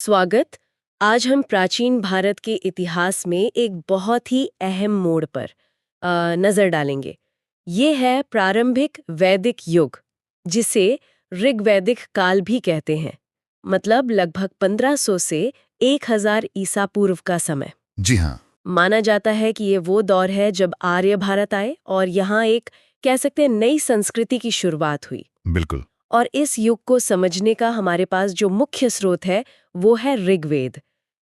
स्वागत। आज हम प्राचीन भारत के इतिहास में एक बहुत ही अहम मोड़ पर नजर डालेंगे। ये है प्रारंभिक वैदिक युग, जिसे ऋग्वैदिक काल भी कहते हैं। मतलब लगभग 1500 से 1000 ईसा पूर्व का समय। जी हाँ। माना जाता है कि ये वो दौर है जब आर्य भारत आए और यहाँ एक कह सकते हैं नई संस्कृति की शुरुआत हुई। बिल्कुल। और इस युग को समझने का हमारे पास जो मुख्य स्रोत है वो है ऋग्वेद।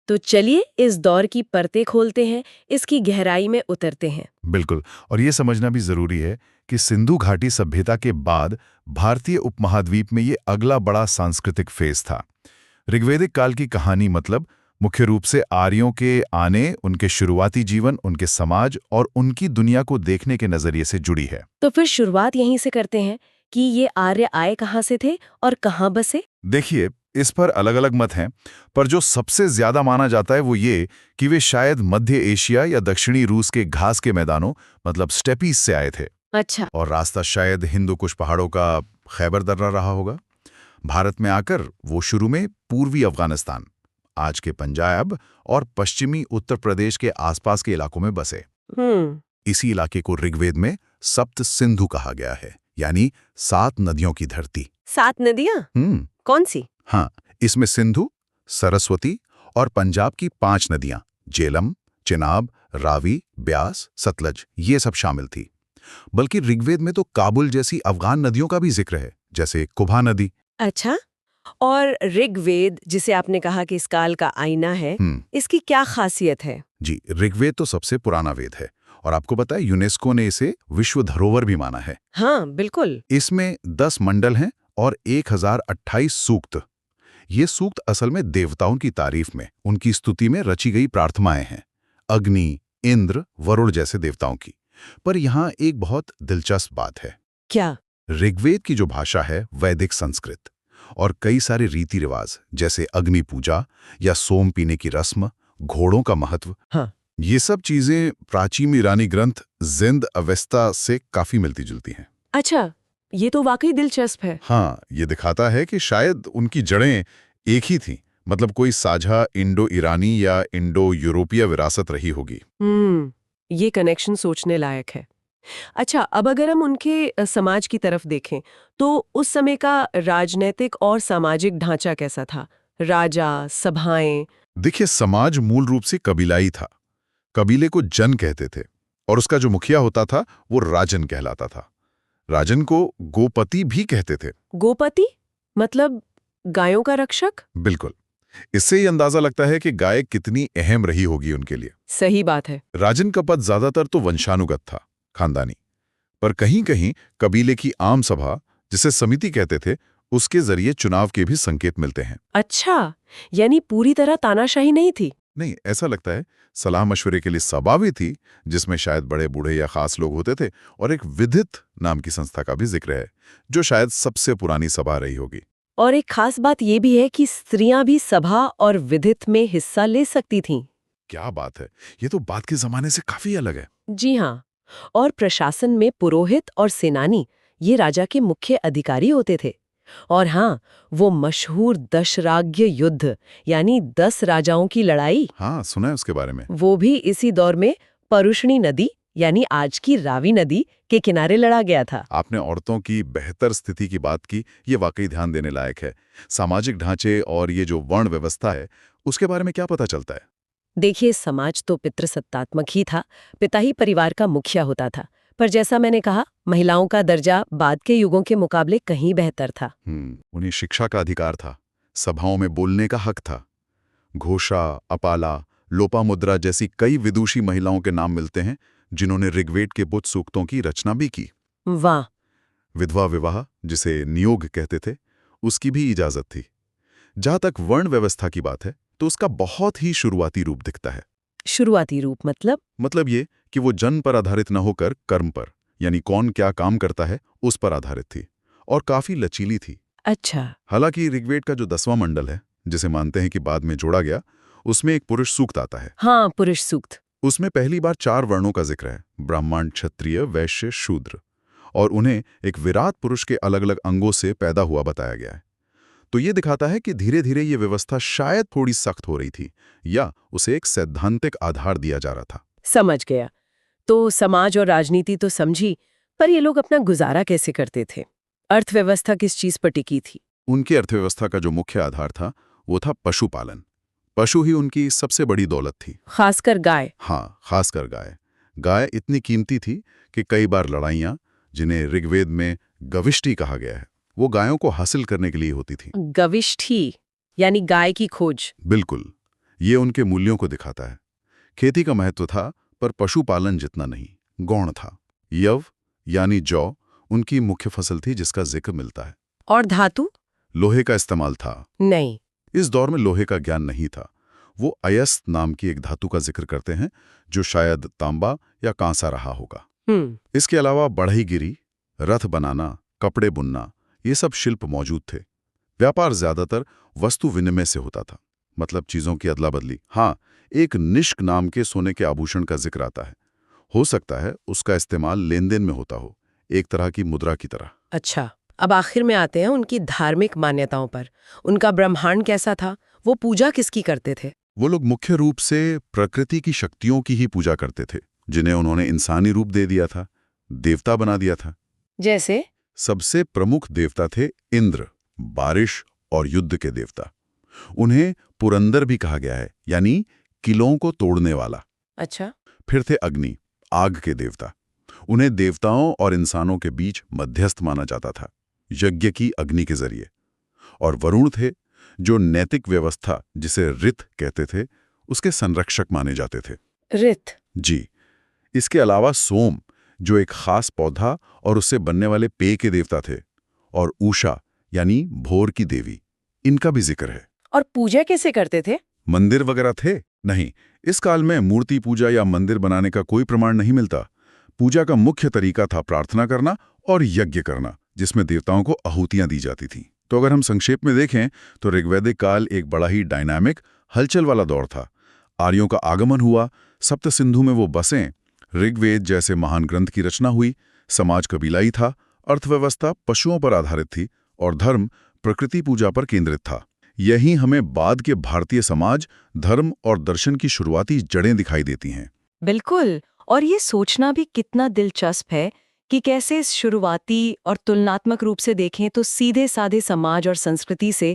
तो चलिए इस दौर की परतें खोलते हैं, इसकी गहराई में उतरते हैं। बिल्कुल। और ये समझना भी जरूरी है कि सिंधु घाटी सभ्यता के बाद भारतीय उपमहाद्वीप में ये अगला बड़ा सांस्कृतिक फेज था। ऋग्वैदिक काल की कहानी मतलब मुख्य रूप से आर्यों के आने, उनके शुरुआती जीवन, उनके समाज और उनकी दुनिया को देखने के नजरिए से जुड़ी है। तो फिर शुरुआत यहीं से करते हैं कि ये आर्य आए कहाँ से थे और कहाँ बसे। देखिए, इस पर अलग अलग मत हैं, पर जो सबसे ज्यादा माना जाता है वो ये कि वे शायद मध्य एशिया या दक्षिणी रूस के घास के मैदानों मतलब स्टेपीज से आए थे। अच्छा। और रास्ता शायद हिंदू कुश पहाड़ों का खैबर दर्रा रहा होगा। भारत में आकर वो शुरू में पूर्वी अफगानिस्तान, आज के पंजाब और पश्चिमी उत्तर प्रदेश के आसपास के इलाकों में बसे। हम्म। इसी इलाके को ऋग्वेद में सप्त सिंधु कहा गया है, यानी 7 नदियों की धरती। 7 नदियाँ? कौन सी? हाँ, इसमें सिंधु, सरस्वती और पंजाब की 5 नदियां जेलम, चिनाब, रावी, ब्यास, सतलज ये सब शामिल थी। बल्कि ऋग्वेद में तो काबुल जैसी अफगान नदियों का भी जिक्र है, जैसे कुभा नदी। अच्छा। और ऋग्वेद, जिसे आपने कहा कि इस काल का आईना है, इसकी क्या खासियत है? जी, ऋग्वेद तो सबसे पुराना वेद है और आपको पता है यूनेस्को ने इसे विश्व धरोहर भी माना है। हाँ बिल्कुल। इसमें 10 मंडल हैं और 1028 सूक्त। ये सूक्त असल में देवताओं की तारीफ में, उनकी स्तुति में रची गई प्रार्थनाएं हैं, अग्नि, इंद्र, वरुण जैसे देवताओं की। पर यहाँ एक बहुत दिलचस्प बात है। क्या? ऋग्वेद की जो भाषा है वैदिक संस्कृत, और कई सारे रीति रिवाज जैसे अग्नि पूजा या सोम पीने की रस्म, घोड़ों का महत्व, हाँ। ये सब चीजें प्राचीन ईरानी ग्रंथ जिंद अवेस्ता से काफी मिलती जुलती हैं। अच्छा, ये तो वाकई दिलचस्प है। हाँ, ये दिखाता है कि शायद उनकी जड़ें एक ही थीं, मतलब कोई साझा इंडो ईरानी या इंडो यूरोपीय विरासत रही होगी। ये कनेक्शन सोचने लायक है। अच्छा, अब अगर हम उनके समाज की तरफ देखें, तो उस समय का राजनैतिक और सामाजिक ढांचा कैसा था? राजा, सभाएं? देखिए, समाज मूल रूप से कबीलाई था। कबीले को जन कहते थे और उसका जो मुखिया होता था वो राजन कहलाता था। राजन को गोपति भी कहते थे। गोपति मतलब गायों का रक्षक? बिल्कुल। इससे ही अंदाजा लगता है कि गाय कितनी अहम रही होगी उनके लिए। सही बात है। राजन का पद ज्यादातर तो वंशानुगत था, खानदानी, पर कहीं-कहीं कबीले की आम सभा, जिसे समिति कहते थे, उसके जरिए चुनाव के भी संकेत मिलते हैं। अच्छा, यानी पूरी तरह तानाशाही नहीं थी? नहीं, ऐसा लगता है सलाह मशवरे के लिए सभा भी थी, जिसमें शायद बड़े बूढ़े या खास लोग होते थे, और एक विदित नाम की संस्था का भी जिक्र है, जो शायद सबसे पुरानी सभा रही होगी। और एक खास बात ये भी है कि स्त्रियां भी सभा और विधित में हिस्सा ले सकती थीं। क्या बात है! ये तो बाद के जमाने से काफी अलग है। जी हाँ। और प्रशासन में पुरोहित और सेनानी ये राजा के मुख्य अधिकारी होते थे। और हाँ, वो मशहूर दशराज्य युद्ध यानी 10 राजाओं की लड़ाई, हाँ, सुना है उसके बारे में। वो भी इसी दौर में परुष्णी नदी यानी आज की रावी नदी के किनारे लड़ा गया था। आपने औरतों की बेहतर स्थिति की बात की, ये वाकई ध्यान देने लायक है। सामाजिक ढांचे और ये जो वर्ण व्यवस्था है, उसके बारे में क्या पता चलता है? देखिए, समाज तो पितृसत्तात्मक ही था, पिता ही परिवार का मुखिया होता था। पर जैसा मैंने कहा, महिलाओं का दर्जा बाद के युगों के मुकाबले कहीं बेहतर था। उन्हें शिक्षा का अधिकार था, सभाओं में बोलने का हक था। घोषा, अपाला, लोपामुद्रा जैसी कई विदुषी महिलाओं के नाम मिलते हैं, जिन्होंने ऋग्वेद के बुद्ध सूक्तों की रचना भी की। वाह। विधवा विवाह, जिसे नियोग कहते थे, उसकी भी इजाजत थी। जहां तक वर्ण व्यवस्था की बात है, तो उसका बहुत ही शुरुआती रूप दिखता है। शुरुआती रूप मतलब ये कि वो जन्म पर आधारित न होकर कर्म पर, यानी कौन क्या काम करता है, उस पर आधारित थी, और काफी लचीली थी। अच्छा। हालांकि ऋग्वेद का जो 10वां मंडल है, जिसे मानते हैं कि बाद में जोड़ा गया, उसमें एक पुरुष सूक्त आता है। हाँ, पुरुष सूक्त। उसमें पहली बार 4 वर्णों का जिक्र है, ब्राह्मण, क्षत्रिय, वैश्य, शूद्र, और उन्हें एक विराट पुरुष के अलग अलग अंगों से पैदा हुआ बताया गया है। तो ये दिखाता है कि धीरे धीरे ये व्यवस्था शायद थोड़ी सख्त हो रही थी या उसे एक सैद्धांतिक आधार दिया जा रहा था। समझ गया। तो समाज और राजनीति तो समझी, पर ये लोग अपना गुजारा कैसे करते थे? अर्थव्यवस्था किस चीज पर टिकी थी? उनकी अर्थव्यवस्था का जो मुख्य आधार था वो था पशुपालन। पशु ही उनकी सबसे बड़ी दौलत थी। खासकर गाय। हाँ, खासकर गाय। गाय इतनी कीमती थी कि कई बार लड़ाइयाँ, जिन्हें ऋग्वेद में गविष्टि कहा गया है, वो गायों को हासिल करने के लिए होती थी। गविष्ठी यानी गाय की खोज। बिल्कुल, ये उनके मूल्यों को दिखाता है। खेती का महत्व था, पर पशुपालन जितना नहीं, गौण था। यव यानी जौ उनकी मुख्य फसल थी जिसका जिक्र मिलता है। और धातु? लोहे का इस्तेमाल था। नहीं। इस दौर में लोहे का ज्ञान नहीं था। वो अयस्क नाम की एक धातु का जिक्र करते हैं जो शायद तांबा या कांसा रहा होगा। इसके अलावा बढ़ईगिरी, रथ बनाना, कपड़े बुनना, ये सब शिल्प मौजूद थे। व्यापार ज्यादातर वस्तु विनिमय से होता था, मतलब चीजों की अदला बदली। हाँ, एक निष्क नाम के सोने के आभूषण का जिक्र आता है। हो सकता है उसका इस्तेमाल लेन देन में होता हो, एक तरह की मुद्रा की तरह। अच्छा, अब आखिर में आते हैं उनकी धार्मिक मान्यताओं पर। उनका ब्रह्मांड कैसा था? वो पूजा किसकी करते थे? वो लोग मुख्य रूप से प्रकृति की शक्तियों की ही पूजा करते थे, जिन्हें उन्होंने इंसानी रूप दे दिया था, देवता बना दिया था। जैसे? सबसे प्रमुख देवता थे इंद्र, बारिश और युद्ध के देवता। उन्हें पुरंदर भी कहा गया है, यानी किलों को तोड़ने वाला। अच्छा। फिर थे अग्नि, आग के देवता। उन्हें देवताओं और इंसानों के बीच मध्यस्थ माना जाता था, यज्ञ की अग्नि के जरिए। और वरुण थे, जो नैतिक व्यवस्था, जिसे ऋत कहते थे, उसके संरक्षक माने जाते थे। ऋत? जी। इसके अलावा सोम, जो एक खास पौधा और उससे बनने वाले पेय के देवता थे, और उषा यानी भोर की देवी, इनका भी जिक्र है। और पूजा कैसे करते थे? मंदिर वगैरह थे? नहीं, इस काल में मूर्ति पूजा या मंदिर बनाने का कोई प्रमाण नहीं मिलता। पूजा का मुख्य तरीका था प्रार्थना करना और यज्ञ करना, जिसमें देवताओं को आहुतियां दी जाती थीं। तो अगर हम संक्षेप में देखें तो ऋग्वैदिक काल एक बड़ा ही डायनामिक, हलचल वाला दौर था। आर्यों का आगमन हुआ, सप्त सिंधु में वो बसें, ऋग्वेद जैसे महान ग्रंथ की रचना हुई, समाज कबीलाई था, अर्थव्यवस्था पशुओं पर आधारित थी और धर्म प्रकृति पूजा पर केंद्रित था। यही हमें बाद के भारतीय समाज, धर्म और दर्शन की शुरुआती जड़ें दिखाई देती हैं। बिल्कुल, और ये सोचना भी कितना दिलचस्प है कि कैसे इस शुरुआती और तुलनात्मक रूप से देखें तो सीधे साधे समाज और संस्कृति से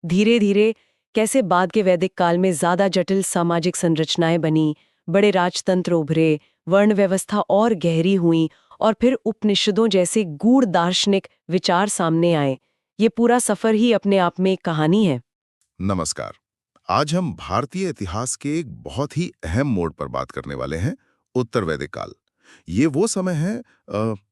धीरे धीरे कैसे बाद के वैदिक काल में ज्यादा जटिल सामाजिक संरचनाएं बनी, बड़े राजतंत्र उभरे, वर्ण व्यवस्था और गहरी हुई, और फिर उपनिषदों जैसे गूढ़ दार्शनिक विचार सामने आए। ये पूरा सफर ही अपने आप में एक कहानी है। नमस्कार। आज हम भारतीय इतिहास के एक बहुत ही अहम मोड़ पर बात करने वाले हैं, उत्तर वैदिक काल। ये वो समय है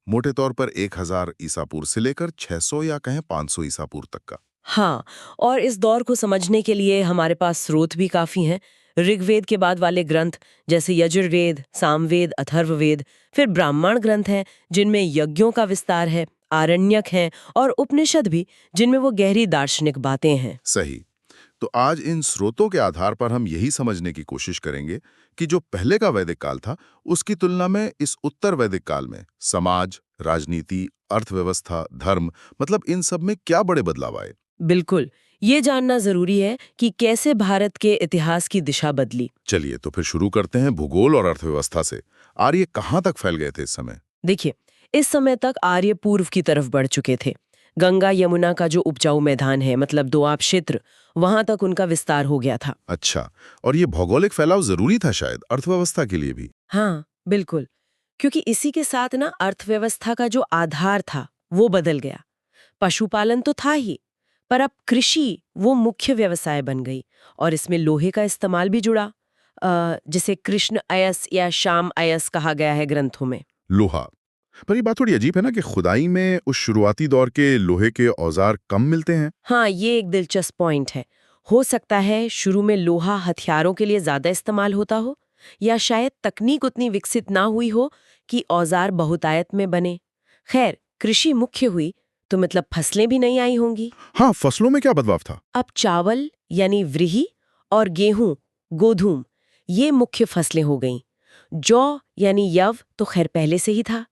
मोटे तौर पर 1000 ईसा पूर्व से लेकर 600 या कहें 500 ईसा पूर्व तक का। हाँ, और इस दौर को समझने के लिए हमारे पास स्रोत भी काफी हैं। ऋग्वेद के बाद वाले ग्रंथ जैसे यजुर्वेद, सामवेद, अथर्ववेद, फिर ब्राह्मण ग्रंथ हैं जिनमें यज्ञों का विस्तार है, आरण्यक हैं, और उपनिषद भी जिनमें वो गहरी दार्शनिक बातें हैं। सही। तो आज इन स्रोतों के आधार पर हम यही समझने की कोशिश करेंगे कि जो पहले का वैदिक काल था, उसकी तुलना में इस उत्तर वैदिक काल में समाज, राजनीति, अर्थव्यवस्था, धर्म, मतलब इन सब में क्या बड़े बदलाव आए। बिल्कुल, ये जानना जरूरी है कि कैसे भारत के इतिहास की दिशा बदली। चलिए तो फिर शुरू करते हैं भूगोल और अर्थव्यवस्था से। आर्य कहाँ तक फैल गए थे इस समय? देखिए, इस समय तक आर्य पूर्व की तरफ बढ़ चुके थे। गंगा यमुना का जो उपजाऊ मैदान है, मतलब दोआब क्षेत्र, वहां तक उनका विस्तार हो गया था। अच्छा, और ये भौगोलिक फैलाव जरूरी था शायद अर्थव्यवस्था के लिए भी। हाँ, बिल्कुल, क्योंकि इसी के साथ ना अर्थव्यवस्था का जो आधार था वो बदल गया। पशुपालन तो था ही, पर अब कृषि वो मुख्य व्यवसाय बन गई, और इसमें लोहे का इस्तेमाल भी जुड़ा, जिसे कृष्ण अयस या श्याम अयस कहा गया है ग्रंथों में। लोहा। पर ये बात थोड़ी अजीब है ना कि खुदाई में उस शुरुआती दौर के लोहे के औजार कम मिलते हैं। हाँ, ये एक दिलचस्प पॉइंट है। हो सकता है शुरू में लोहा हथियारों के लिए ज्यादा इस्तेमाल होता हो, या शायद तकनीक उतनी विकसित ना हुई हो कि औजार बहुतायत में बने। खैर, कृषि मुख्य हुई तो मतलब फसलें भी नहीं आई होंगी। हाँ, फसलों में क्या बदलाव था? अब चावल यानी व्रीहि और गेहूं, गोधूम, ये मुख्य फसलें हो गईं। जौ यानी यव तो खैर पहले से ही था,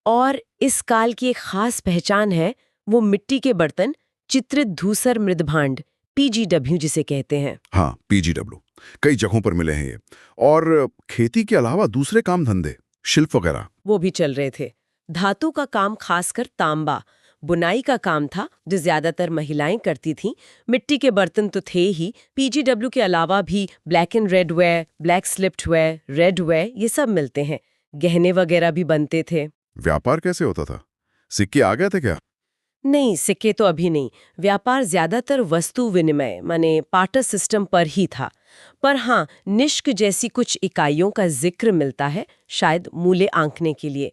और इस काल की एक खास पहचान है वो मिट्टी के बर्तन चित्रित धूसर मृदभांड, PGW जिसे कहते हैं। हाँ, PGW कई जगहों पर मिले हैं ये। और खेती के अलावा दूसरे काम धंधे, शिल्प वगैरह? वो भी चल रहे थे। धातु का काम, खासकर तांबा, बुनाई का काम था जो ज्यादातर महिलाएं करती थीं। मिट्टी के बर्तन तो थे ही, PGW के अलावा भी black and red ware, black slipped ware, red ware, ये सब मिलते हैं। गहने वगैरह भी बनते थे। व्यापार कैसे होता था? सिक्के आ गए थे क्या? नहीं, सिक्के तो अभी नहीं। व्यापार ज्यादातर वस्तु विनिमय माने पार्टर सिस्टम पर ही था। पर हाँ, निष्क जैसी कुछ इकाइयों का जिक्र मिलता है, शायद मूल्य आंकने के लिए।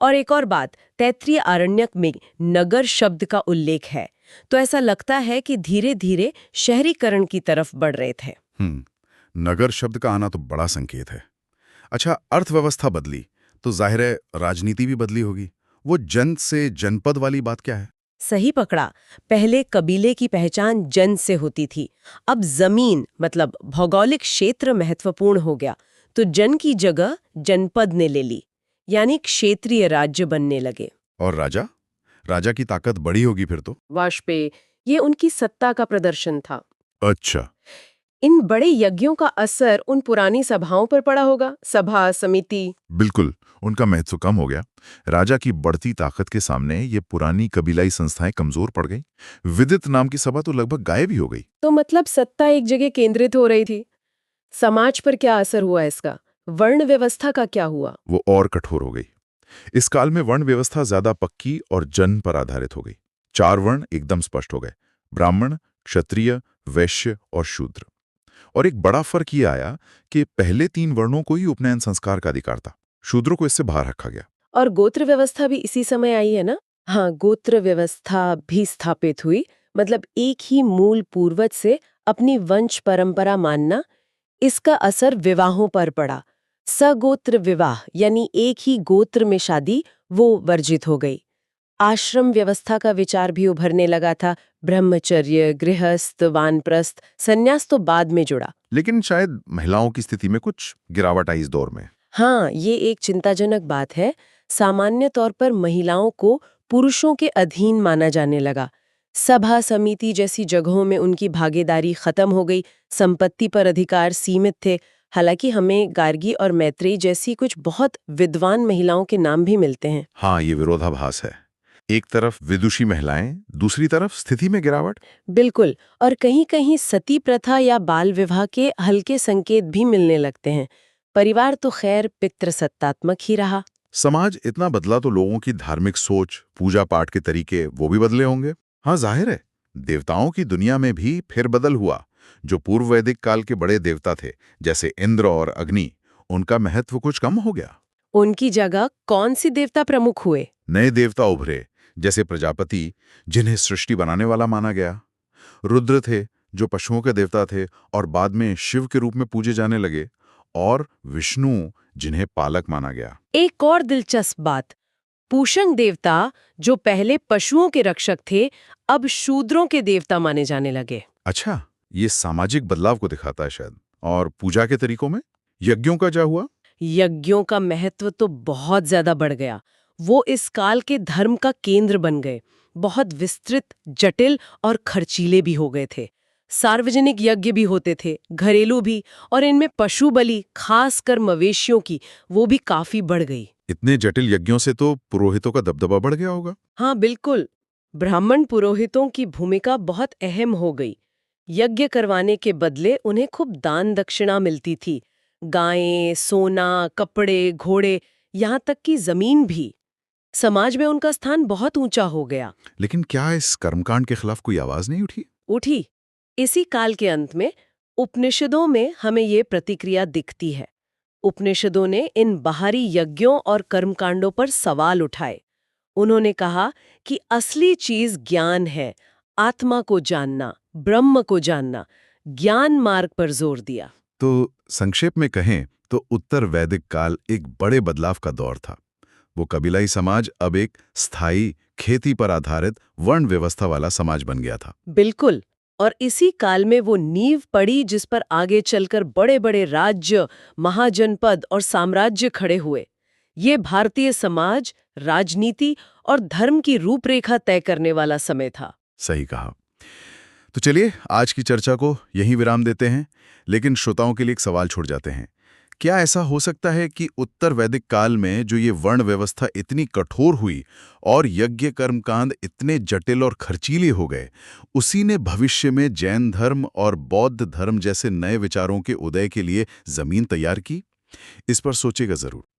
और एक और बात, तैत्तिरीय आरण्यक में नगर शब्द का उल्लेख है, तो ऐसा लगता है कि धीरे धीरे शहरीकरण की तरफ बढ़ रहे थे। नगर शब्द का आना तो बड़ा संकेत है। अच्छा, अर्थव्यवस्था बदली तो जाहिर है राजनीति भी बदली होगी। वो जन से जनपद वाली बात क्या है? सही पकड़ा। पहले कबीले की पहचान जन से होती थी, अब जमीन मतलब भौगोलिक क्षेत्र महत्वपूर्ण हो गया, तो जन की जगह जनपद ने ले ली, यानी क्षेत्रीय राज्य बनने लगे। और राजा? राजा की ताकत बड़ी होगी फिर तो। वाजपेयी, ये उनकी सत्ता का प्रदर्शन था। अच्छा। इन बड़े यज्ञों का असर उन पुरानी सभाओं पर पड़ा होगा, सभा समिति। बिल्कुल, उनका महत्व कम हो गया। राजा की बढ़ती ताकत के सामने ये पुरानी कबीलाई संस्थाएं कमजोर पड़ गई। विदित नाम की सभा तो लगभग गायब ही हो गई। तो मतलब सत्ता एक जगह केंद्रित हो रही थी। समाज पर क्या असर हुआ इसका? वर्ण व्यवस्था का क्या हुआ? वो और कठोर हो गई। इस काल में वर्ण व्यवस्था ज्यादा पक्की और जन पर आधारित हो गई। 4 वर्ण एकदम स्पष्ट हो गए: ब्राह्मण, क्षत्रिय, वैश्य और शूद्र। और एक बड़ा फर्क ये आया कि पहले 3 वर्णों को ही उपनयन संस्कार का अधिकार था, शूद्रों को इससे बाहर रखा गया। और गोत्र व्यवस्था भी इसी समय आई है ना? हाँ, गोत्र व्यवस्था भी स्थापित हुई, मतलब एक ही मूल पूर्वज से अपनी वंश परंपरा मानना। इसका असर विवाहों पर पड़ा। सगोत्र विवाह यानी एक ही गोत्र में शादी, वो वर्जित हो गई। आश्रम व्यवस्था का विचार भी उभरने लगा था। ब्रह्मचर्य, गृहस्थ, वानप्रस्थ, संन्यास तो बाद में जुड़ा। लेकिन शायद महिलाओं की स्थिति में कुछ गिरावट आई इस दौर में। हाँ, ये एक चिंताजनक बात है। सामान्य तौर पर महिलाओं को पुरुषों के अधीन माना जाने लगा। सभा समिति जैसी जगहों में उनकी भागीदारी खत्म हो गई, संपत्ति पर अधिकार सीमित थे। हालांकि हमें गार्गी और मैत्रेयी जैसी कुछ बहुत विद्वान महिलाओं के नाम भी मिलते हैं। हाँ, ये विरोधाभास है। एक तरफ विदुषी महिलाएं, दूसरी तरफ स्थिति में गिरावट। बिल्कुल, और कहीं कहीं सती प्रथा या बाल विवाह के हल्के संकेत भी मिलने लगते हैं। परिवार तो खैर पितृसत्तात्मक ही रहा। समाज इतना बदला तो लोगों की धार्मिक सोच, पूजा पाठ के तरीके वो भी बदले होंगे। हाँ, जाहिर है देवताओं की दुनिया में भी फिर बदल हुआ। जो पूर्व वैदिक काल के बड़े देवता थे, जैसे इंद्र और अग्नि, उनका महत्व कुछ कम हो गया। उनकी जगह कौन सी देवता प्रमुख हुए? नए देवता उभरे, जैसे प्रजापति, जिन्हें सृष्टि बनाने वाला माना गया। रुद्र थे, जो पशुओं के देवता थे और बाद में शिव के रूप में पूजे जाने लगे। और विष्णु, जिन्हें पालक माना गया। एक और दिलचस्प बात, पूषण देवता जो पहले पशुओं के रक्षक थे, अब शूद्रों के देवता माने जाने लगे। अच्छा, ये सामाजिक बदलाव को दिखाता है शायद। और पूजा के तरीकों में यज्ञों का क्या हुआ? यज्ञों का महत्व तो बहुत ज्यादा बढ़ गया। वो इस काल के धर्म का केंद्र बन गए। बहुत विस्तृत, जटिल और खर्चीले भी हो गए थे। सार्वजनिक यज्ञ भी होते थे, घरेलू भी, और इनमें पशु बलि, खासकर मवेशियों की, वो भी काफी बढ़ गई। इतने जटिल यज्ञों से तो पुरोहितों का दबदबा बढ़ गया होगा। हाँ बिल्कुल, ब्राह्मण पुरोहितों की भूमिका बहुत अहम हो गई। यज्ञ करवाने के बदले उन्हें खूब दान दक्षिणा मिलती थी। गायें, सोना, कपड़े, घोड़े, यहाँ तक कि जमीन भी। समाज में उनका स्थान बहुत ऊंचा हो गया। लेकिन क्या इस कर्मकांड के खिलाफ कोई आवाज नहीं उठी? उठी। इसी काल के अंत में उपनिषदों में हमें ये प्रतिक्रिया दिखती है। उपनिषदों ने इन बाहरी यज्ञों और कर्मकांडों पर सवाल उठाए। उन्होंने कहा कि असली चीज ज्ञान है, आत्मा को जानना, ब्रह्म को जानना। ज्ञान मार्ग पर जोर दिया। तो संक्षेप में कहें तो उत्तर वैदिक काल एक बड़े बदलाव का दौर था। वो कबीलाई समाज अब एक स्थायी, खेती पर आधारित वर्ण व्यवस्था वाला समाज बन गया था। बिल्कुल, और इसी काल में वो नींव पड़ी जिस पर आगे चलकर बड़े बड़े राज्य, महाजनपद और साम्राज्य खड़े हुए। ये भारतीय समाज, राजनीति और धर्म की रूपरेखा तय करने वाला समय था। सही कहा। तो चलिए आज की चर्चा को यहीं विराम देते हैं, लेकिन श्रोताओं के लिए एक सवाल छोड़ जाते हैं। क्या ऐसा हो सकता है कि उत्तर वैदिक काल में जो ये वर्ण व्यवस्था इतनी कठोर हुई और यज्ञ कर्मकांड इतने जटिल और खर्चीले हो गए, उसी ने भविष्य में जैन धर्म और बौद्ध धर्म जैसे नए विचारों के उदय के लिए जमीन तैयार की? इस पर सोचेगा जरूर।